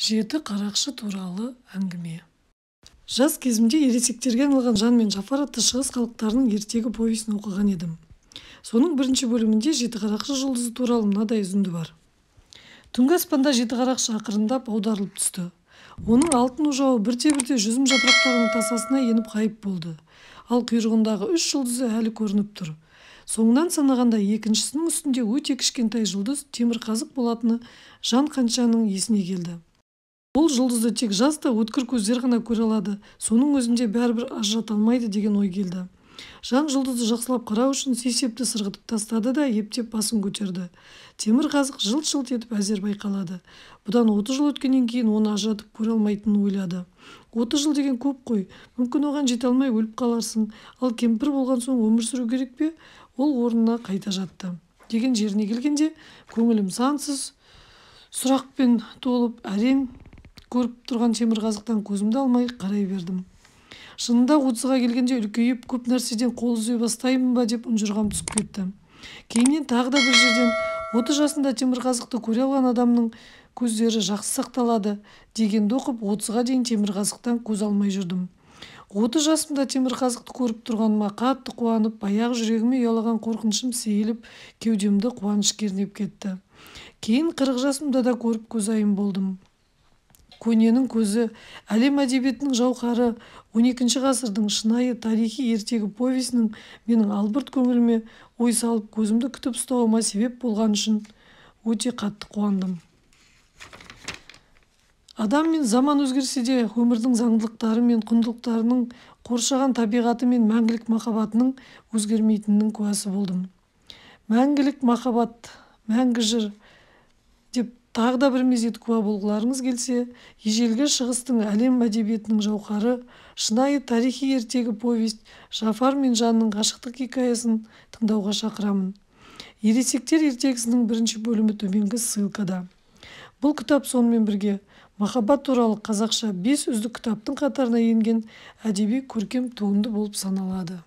Жеті қарақшы туралы әңгіме. Жас кезімде ересектерге арналған Жан мен Жафар атты шығыс халықтарының ертегі повесін оқыған едім. Соның бірінші бөлімінде жеті қарақшы жұлдызы туралы мынадай үзінді бар. Түнгі аспанда жеті қарақшы ақырындап аударылып түсті. Оның алтын ожауы бірте-бірте жүзім жапырақтарының тасасына еніп ғайып болды. Ал құйрығындағы үш жұлдызы әлі көрініп тұр. Соңынан санағанда екіншісінің үстінде өте кішкентай жұлдыз темірқазық болатыны Жан қаншаның есіне келді. Бұл жұлдызды тек жас та өткір көздер ғана көре алады, соның өзінде бәрібір ажырата алмайды деген ой келді. Жан жұлдызды жақсылап қарау үшін сейсепті сырғытып тастады да ептеп басын көтерді. Темір қазық жылт-жылт етіп әзер байқалады. Бұдан 30 жыл өткеннен кейін оны ажыратып көре алмайтынын ойлады. 30 жыл деген көп қой, мүмкін оған жете алмай өліп қаларсың, ал кемпір болған соң өмір сүру керек пе? Ол орнына қайта жатты. Деген жеріне келгенде көңілім сансыз сұрақпен толып, әрең көріп тұрған темір қазықтан көзімді алмай қарай бердім. Шынында 30-ға келгенде үлкейіп, көп нәрседен қол үзе бастаймын ба деп ұнжырғам түсіп кетті. Кейіннен тағы да бір жерден 30 жасында темір қазықты көре алған адамның көздері жақсы сақталады дегенді оқып, 30-ға дейін темір қазықтан көз алмай жүрдім. 30 жасымда темір қазықты көріп тұрғаныма қатты қуанып, аяқ жүрегіме ұялаған қорқынышым сейіліп, кеудемді қуаныш кернеп кетті. Кейін 40 жасымда да көріп көзайым болдым. Көненің көзі, әлем әдебиетінің жауһары, 12 ғасырдың шынайы тарихи ертегі повесінің менің албырт көңіліме ой салып, көзімді күтіп ұстауыма себеп болған үшін өте қатты қуандым. Адам мен заман өзгерсе де, өмірдің заңдылықтары мен құндылықтарының, қоршаған табиғаты мен мәңгілік махаббатының өзгермейтінінің куәсі болдым. Мәңгілік махаббат, мәңгі жыр деп тағы да бір мезет куә болғыларыңыз келсе, ежелгі шығыстың әлем әдебиетінің жауһары, шынайы тарихи ертегі повесть Жафар мен Жанның ғашықтық хикаясын тыңдауға шақырамын. Ересектер ертегісінің бірінші бөлімі төменгі ссылкада. Бұл кітап сонымен бірге махаббат туралы қазақша 5 үздік кітаптың қатарына енген әдеби көркем туынды болып саналады.